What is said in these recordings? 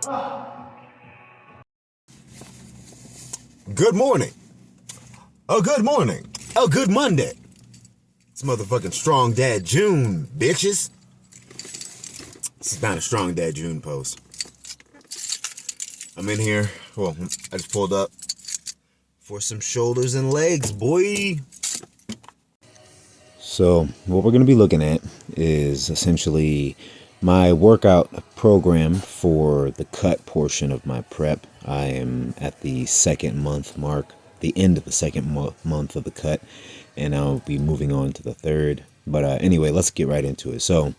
Good morning. Oh, good morning. Oh, good Monday. It's motherfucking Strong Dad June, bitches. This is not a Strong Dad June post. I'm in here. Well, I just pulled up for some shoulders and legs, boy. So what we're going to be looking at is essentially my workout program for the cut portion of my prep. I am at the second month mark, the end of the second month of the cut, and I'll be moving on to the third. But anyway, let's get right into it. So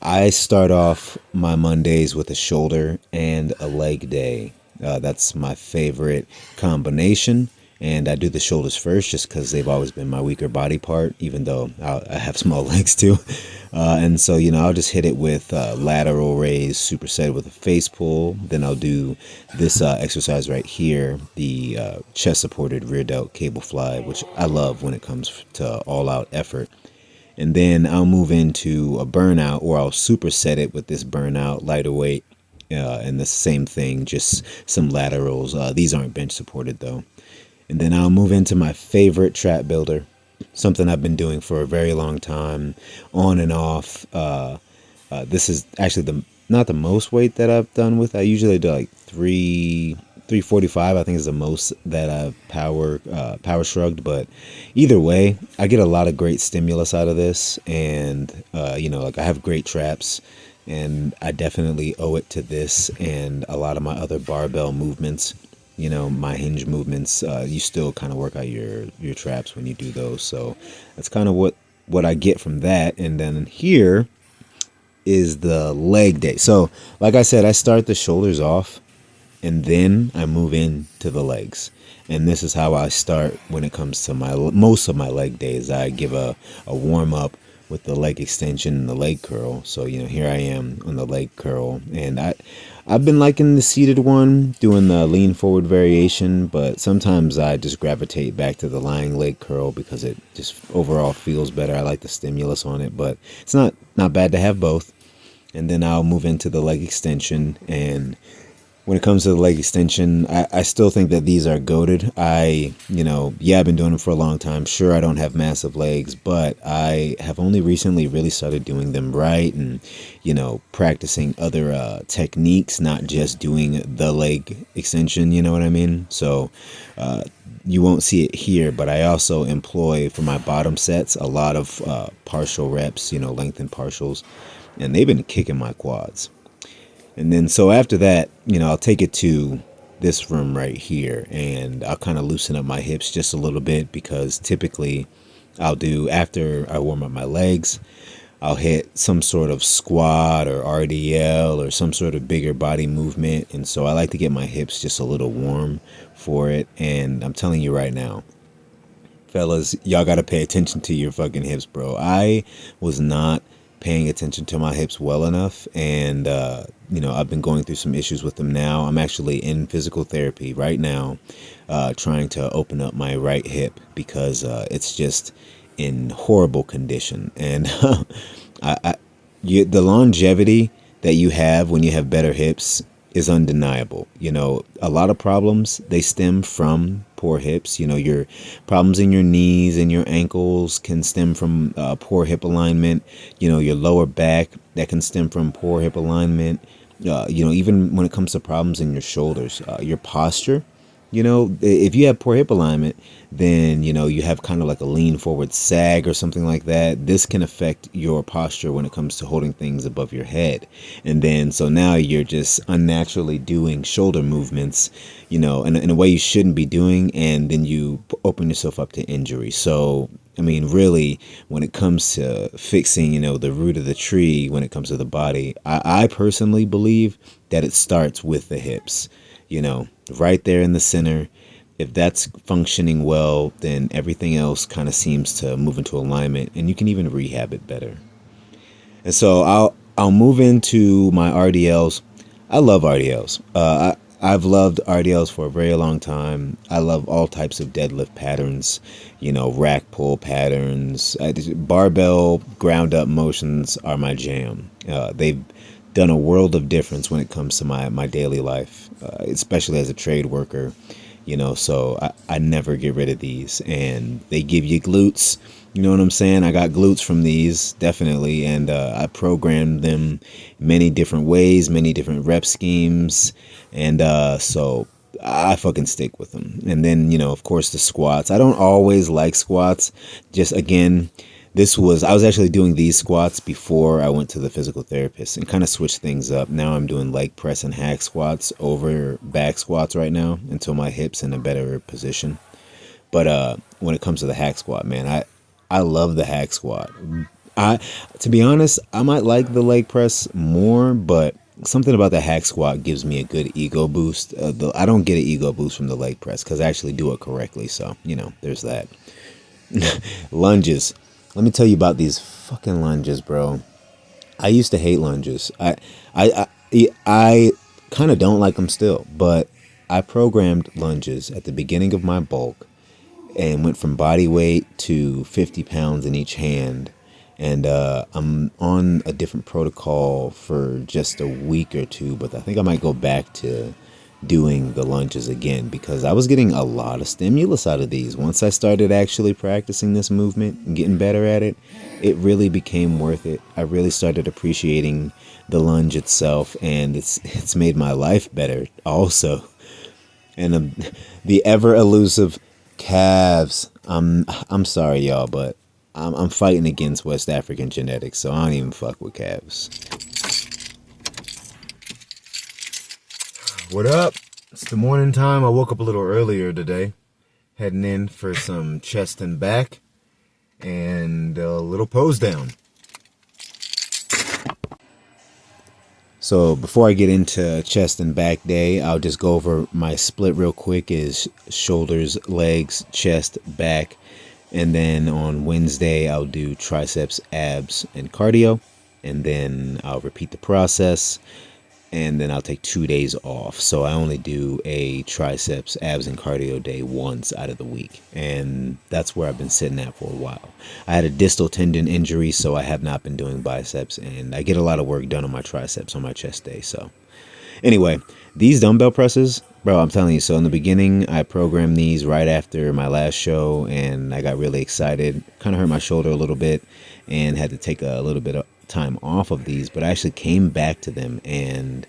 I start off my Mondays with a shoulder and a leg day. That's my favorite combination. And I do the shoulders first just because they've always been my weaker body part, even though I have small legs too. And so, I'll just hit it with lateral raise, superset with a face pull. Then I'll do this exercise right here, the chest supported rear delt cable fly, which I love when it comes to all out effort. And then I'll move into a burnout, or I'll superset it with this burnout lighter weight. And the same thing, just some laterals. These aren't bench supported though. And then I'll move into my favorite trap builder, something I've been doing for a very long time, on and off. This is actually not the most weight that I've done with. I usually do like 345. I think is the most that I've power shrugged. But either way, I get a lot of great stimulus out of this, and like I have great traps. And I definitely owe it to this and a lot of my other barbell movements. My hinge movements, you still kind of work out your traps when you do those. So that's kind of what I get from that. And then here is the leg day. So like I said, I start the shoulders off and then I move into the legs. And this is how I start when it comes to most of my leg days. I give a warm up with the leg extension and the leg curl. So, here I am on the leg curl, and I've been liking the seated one, doing the lean forward variation, but sometimes I just gravitate back to the lying leg curl because it just overall feels better. I like the stimulus on it, but it's not bad to have both. And then I'll move into the leg extension, and when it comes to the leg extension, I still think that these are goated. I've been doing them for a long time. Sure, I don't have massive legs, but I have only recently really started doing them right and, practicing other techniques, not just doing the leg extension, you know what I mean? So you won't see it here, but I also employ for my bottom sets a lot of partial reps, lengthened partials, and they've been kicking my quads. And then so after that, I'll take it to this room right here, and I'll kind of loosen up my hips just a little bit because typically I'll do, after I warm up my legs, I'll hit some sort of squat or RDL or some sort of bigger body movement. And so I like to get my hips just a little warm for it. And I'm telling you right now, fellas, y'all got to pay attention to your fucking hips, bro. I was not paying attention to my hips well enough, and I've been going through some issues with them now. I'm actually in physical therapy right now, trying to open up my right hip because it's just in horrible condition. And the longevity that you have when you have better hips is undeniable. A lot of problems, they stem from poor hips. Your problems in your knees and your ankles can stem from poor hip alignment. Your lower back, that can stem from poor hip alignment. Even when it comes to problems in your shoulders, your posture, if you have poor hip alignment, then, you have kind of like a lean forward sag or something like that. This can affect your posture when it comes to holding things above your head. And then, so now you're just unnaturally doing shoulder movements, in a way you shouldn't be doing. And then you open yourself up to injury. So, really, when it comes to fixing, the root of the tree, when it comes to the body, I personally believe that it starts with the hips, right there in the center. If that's functioning well, then everything else kind of seems to move into alignment, and you can even rehab it better. And so I'll move into my RDLs. I love RDLs. I've loved RDLs for a very long time. I love all types of deadlift patterns, rack pull patterns. Barbell ground up motions are my jam. done a world of difference when it comes to my daily life, especially as a trade worker. So I never get rid of these, and they give you glutes. You know what I'm saying? I got glutes from these, definitely, and I programmed them many different ways, many different rep schemes, and so I fucking stick with them. And then, of course, the squats. I don't always like squats. Just again, I was actually doing these squats before I went to the physical therapist and kind of switched things up. Now I'm doing leg press and hack squats over back squats right now until my hips in a better position. But when it comes to the hack squat, man, I love the hack squat. To be honest, I might like the leg press more, but something about the hack squat gives me a good ego boost. I don't get an ego boost from the leg press because I actually do it correctly. So, there's that. Lunges. Let me tell you about these fucking lunges, bro. I used to hate lunges. I kind of don't like them still, but I programmed lunges at the beginning of my bulk and went from body weight to 50 pounds in each hand. And I'm on a different protocol for just a week or two, but I think I might go back to doing the lunges again because I was getting a lot of stimulus out of these. Once I started actually practicing this movement and getting better at it, it really became worth it. I really started appreciating the lunge itself, and it's made my life better also. And the ever elusive calves. I'm sorry, y'all, but I'm fighting against West African genetics, so I don't even fuck with calves. What up? It's the morning time. I woke up a little earlier today, heading in for some chest and back and a little pose down. So before I get into chest and back day, I'll just go over my split real quick is shoulders, legs, chest, back. And then on Wednesday, I'll do triceps, abs, and cardio. And then I'll repeat the process. And then I'll take 2 days off. So I only do a triceps, abs, and cardio day once out of the week. And that's where I've been sitting at for a while. I had a distal tendon injury, so I have not been doing biceps. And I get a lot of work done on my triceps on my chest day. So anyway, these dumbbell presses, bro, I'm telling you. So in the beginning, I programmed these right after my last show. And I got really excited. Kind of hurt my shoulder a little bit. And had to take a little bit of time off of these, but I actually came back to them and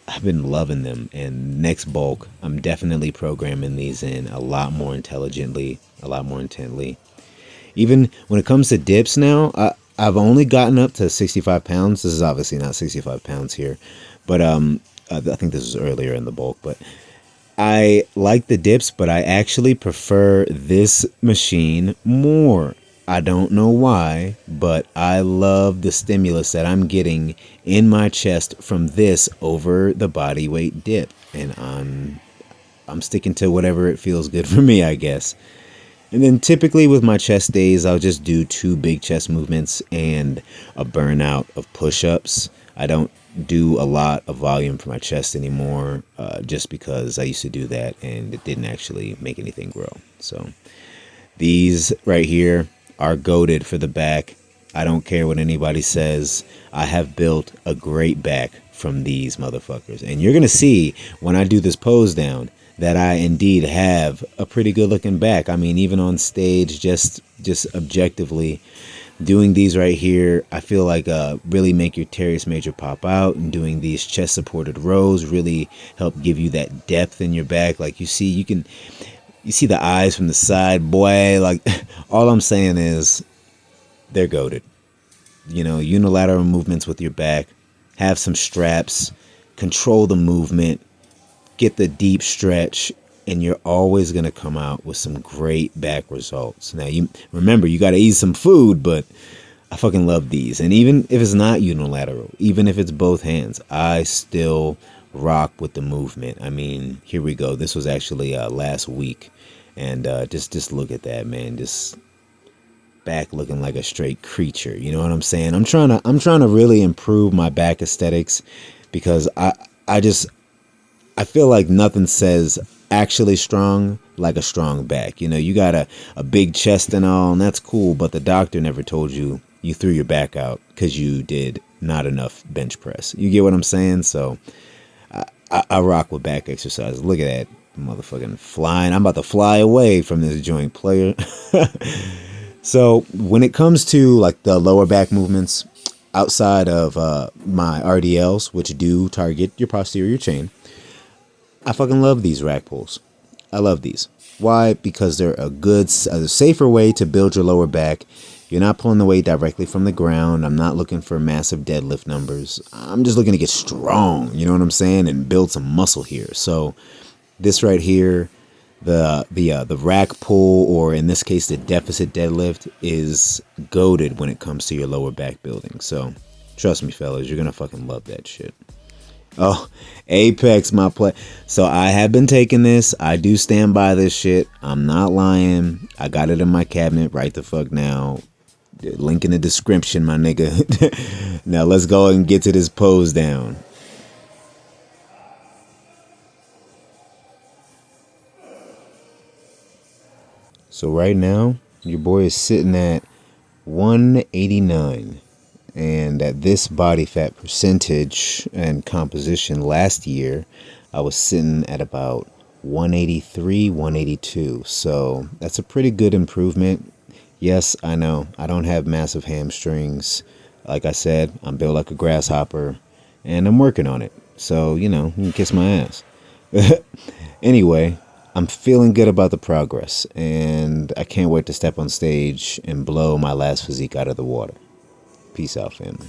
I've been loving them. And next bulk, I'm definitely programming these in a lot more intelligently, a lot more intently. Even when it comes to dips now, I've only gotten up to 65 pounds. This is obviously not 65 pounds here, but I think this was earlier in the bulk, but I like the dips, but I actually prefer this machine more. I don't know why, but I love the stimulus that I'm getting in my chest from this over the body weight dip. And I'm sticking to whatever it feels good for me, I guess. And then typically with my chest days, I'll just do 2 big chest movements and a burnout of push-ups. I don't do a lot of volume for my chest anymore, just because I used to do that and it didn't actually make anything grow. So these right here are goated for the back. I don't care what anybody says. I have built a great back from these motherfuckers. And you're going to see when I do this pose down that I indeed have a pretty good looking back. I mean, even on stage, just objectively doing these right here, I feel like really make your teres major pop out. And doing these chest supported rows really help give you that depth in your back. Like you see the eyes from the side, boy. Like, all I'm saying is they're goated. Unilateral movements with your back. Have some straps. Control the movement. Get the deep stretch. And you're always going to come out with some great back results. Now, you got to eat some food, but I fucking love these. And even if it's not unilateral, even if it's both hands, I still rock with the movement. I mean, here we go. This was actually last week, and just look at that, man. Just back looking like a straight creature. You know what I'm saying? I'm trying to really improve my back aesthetics because I feel like nothing says actually strong like a strong back. You got a big chest and all, and that's cool, but the doctor never told you threw your back out because you did not enough bench press. You get what I'm saying? So I rock with back exercises. Look at that motherfucking flying. I'm about to fly away from this joint player. So when it comes to like the lower back movements outside of my RDLs, which do target your posterior chain, I fucking love these rack pulls. I love these. Why? Because they're a safer way to build your lower back. You're not pulling the weight directly from the ground. I'm not looking for massive deadlift numbers. I'm just looking to get strong, you know what I'm saying, and build some muscle here. So this right here, the rack pull, or in this case the deficit deadlift, is goated when it comes to your lower back building. So trust me, fellas, you're gonna fucking love that shit. Oh, Apex, my play. So I have been taking this. I do stand by this shit. I'm not lying. I got it in my cabinet right the fuck now. Link in the description, my nigga. Now let's go and get to this pose down. So right now, your boy is sitting at 189. And at this body fat percentage and composition last year, I was sitting at about 183, 182. So that's a pretty good improvement. Yes, I know I don't have massive hamstrings. Like I said, I'm built like a grasshopper and I'm working on it. So, you know, you can kiss my ass. Anyway, I'm feeling good about the progress and I can't wait to step on stage and blow my last physique out of the water. Peace out, family.